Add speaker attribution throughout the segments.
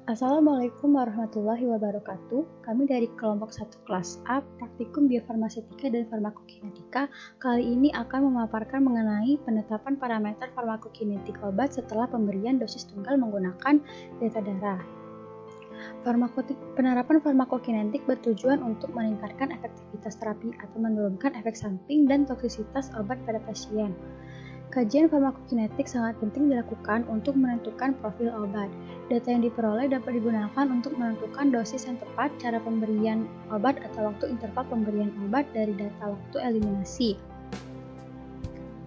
Speaker 1: Assalamualaikum warahmatullahi wabarakatuh. Kami dari kelompok 1 kelas A, Praktikum Biofarmasetika dan Farmakokinetika, kali ini akan memaparkan mengenai penetapan parameter farmakokinetik obat setelah pemberian dosis tunggal menggunakan data darah. Penerapan farmakokinetik bertujuan untuk meningkatkan efektivitas terapi atau menurunkan efek samping dan toksisitas obat pada pasien. Kajian farmakokinetik sangat penting dilakukan untuk menentukan profil obat. Data yang diperoleh dapat digunakan untuk menentukan dosis yang tepat, cara pemberian obat atau waktu interval pemberian obat dari data waktu eliminasi.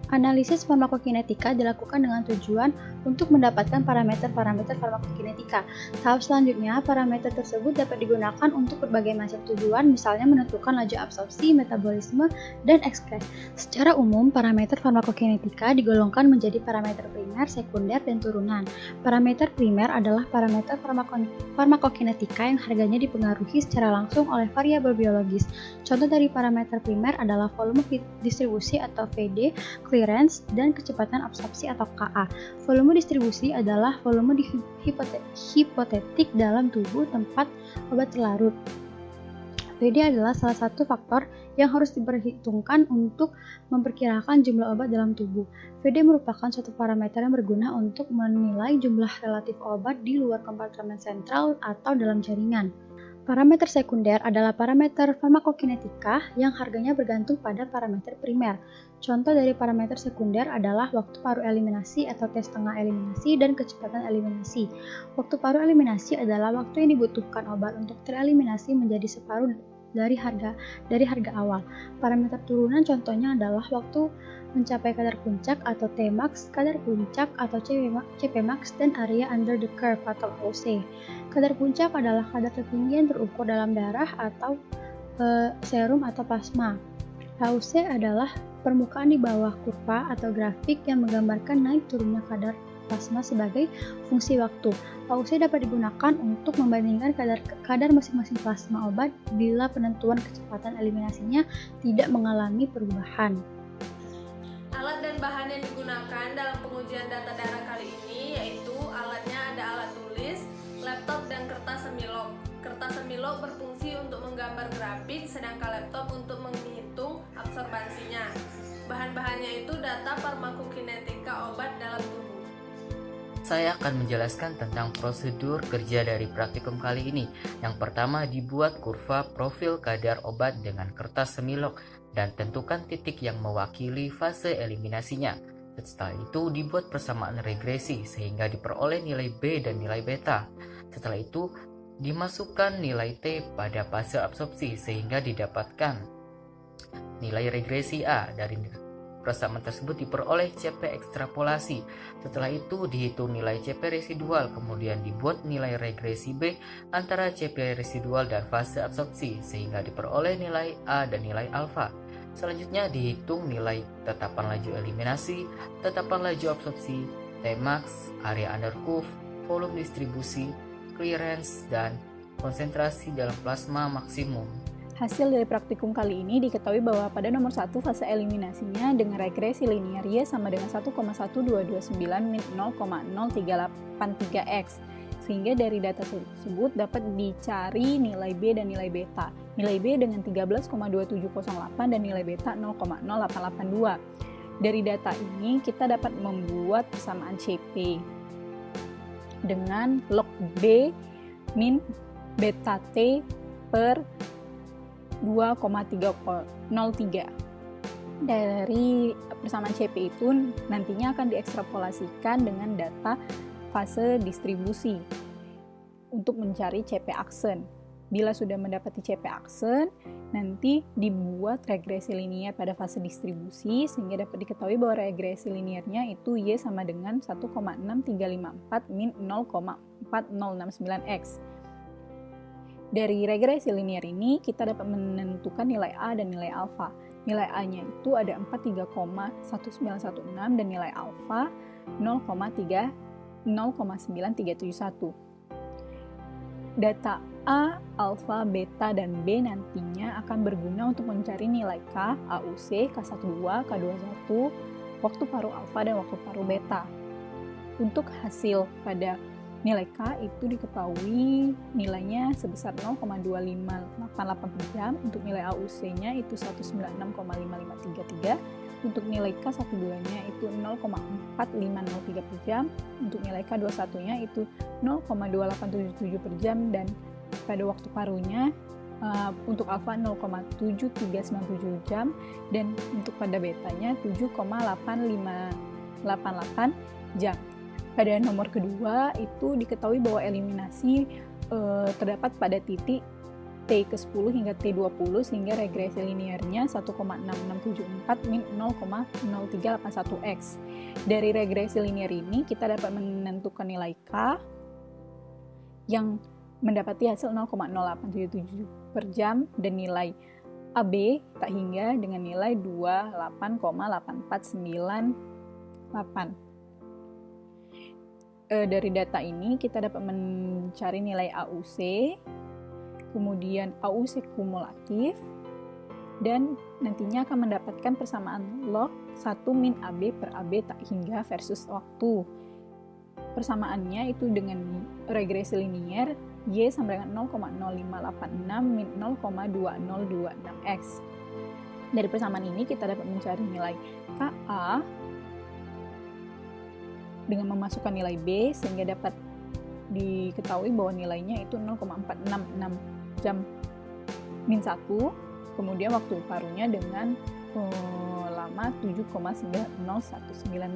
Speaker 1: Analisis farmakokinetika dilakukan dengan tujuan untuk mendapatkan parameter-parameter farmakokinetika. Tahap selanjutnya, parameter tersebut dapat digunakan untuk berbagai macam tujuan, misalnya menentukan laju absorpsi, metabolisme, dan ekskresi. Secara umum, parameter farmakokinetika digolongkan menjadi parameter primer, sekunder, dan turunan. Parameter primer adalah parameter farmakokinetika yang harganya dipengaruhi secara langsung oleh variabel biologis. Contoh dari parameter primer adalah volume distribusi atau VD, clearance, dan kecepatan absorpsi atau Ka. Volume distribusi adalah volume hipotetik dalam tubuh tempat obat terlarut. VD adalah salah satu faktor yang harus diperhitungkan untuk memperkirakan jumlah obat dalam tubuh. VD merupakan suatu parameter yang berguna untuk menilai jumlah relatif obat di luar kompartemen sentral atau dalam jaringan. Parameter sekunder adalah parameter farmakokinetika yang harganya bergantung pada parameter primer. Contoh dari parameter sekunder adalah waktu paruh eliminasi atau tes tengah eliminasi dan kecepatan eliminasi. Waktu paruh eliminasi adalah waktu yang dibutuhkan obat untuk tereliminasi menjadi separuh dari harga awal. Parameter turunan contohnya adalah waktu mencapai kadar puncak atau Tmax, kadar puncak atau Cpmax, dan area under the curve atau AUC. Kadar puncak adalah kadar tertinggi yang terukur dalam darah atau serum atau plasma. AUC adalah permukaan di bawah kurva atau grafik yang menggambarkan naik turunnya kadar plasma sebagai fungsi waktu. AUC dapat digunakan untuk membandingkan kadar masing-masing plasma obat bila penentuan kecepatan eliminasinya tidak mengalami perubahan.
Speaker 2: Alat dan bahan yang digunakan dalam pengujian data darah kali ini yaitu alatnya ada alat tulis, laptop, dan kertas semilok. Kertas semilok berfungsi untuk menggambar grafik, sedangkan laptop untuk menghitung absorbansinya. Bahan-bahannya itu data farmakokinetika obat dalam tubuh.
Speaker 3: Saya akan menjelaskan tentang prosedur kerja dari praktikum kali ini. Yang pertama, dibuat kurva profil kadar obat dengan kertas semilok dan tentukan titik yang mewakili fase eliminasinya. Setelah itu dibuat persamaan regresi sehingga diperoleh nilai B dan nilai beta. Setelah itu dimasukkan nilai T pada fase absorpsi sehingga didapatkan nilai regresi A. Dari persamaan tersebut diperoleh CP ekstrapolasi. Setelah itu dihitung nilai CP residual, kemudian dibuat nilai regresi B antara CP residual dan fase absorpsi sehingga diperoleh nilai A dan nilai alfa. Selanjutnya dihitung nilai tetapan laju eliminasi, tetapan laju absorpsi, Tmax, area under curve, volume distribusi, clearance, dan konsentrasi dalam plasma maksimum.
Speaker 4: Hasil dari praktikum kali ini diketahui bahwa pada nomor 1 fase eliminasinya dengan regresi linear Y sama dengan 1,1229 min 0,0383x. Sehingga dari data tersebut dapat dicari nilai B dan nilai beta. Nilai B dengan 13,2708 dan nilai beta 0,0882. Dari data ini kita dapat membuat persamaan CP dengan log B min beta T per 2,303. Dari persamaan CP itu nantinya akan diekstrapolasikan dengan data fase distribusi untuk mencari CP aksen. Bila sudah mendapati CP aksen, nanti dibuat regresi linear pada fase distribusi sehingga dapat diketahui bahwa regresi linearnya itu Y sama dengan 1,6354 min 0,4069x. Dari regresi linear ini, kita dapat menentukan nilai A dan nilai alfa. Nilai A-nya itu ada 43,1916 dan nilai alfa 0,9371. Data A, alfa, beta, dan B nantinya akan berguna untuk mencari nilai K, AUC, K12, K21, waktu paruh alfa, dan waktu paruh beta. Untuk hasil pada Nilai K itu diketahui nilainya sebesar 0,2588 per jam, untuk nilai AUC-nya itu 196,5533, untuk nilai K12-nya itu 0,4503 per jam, untuk nilai K21-nya itu 0,2877 per jam, dan pada waktu parunya untuk alfa 0,7397 jam, dan untuk pada betanya 7,8588 jam. Pada nomor kedua itu diketahui bahwa eliminasi terdapat pada titik T ke-10 hingga T20 sehingga regresi linearnya 1,6674 min 0,0381x. Dari regresi linear ini kita dapat menentukan nilai K yang mendapati hasil 0,0877 per jam dan nilai AB tak hingga dengan nilai 28,8498. Dari data ini kita dapat mencari nilai AUC, kemudian AUC kumulatif, dan nantinya akan mendapatkan persamaan log 1 min AB per AB tak hingga versus waktu. Persamaannya itu dengan regresi linear Y sama dengan 0,0586 min 0,2026x. Dari persamaan ini kita dapat mencari nilai KA dengan memasukkan nilai B sehingga dapat diketahui bahwa nilainya itu 0,466 jam min 1, kemudian waktu parunya dengan lama 7,9019 jam.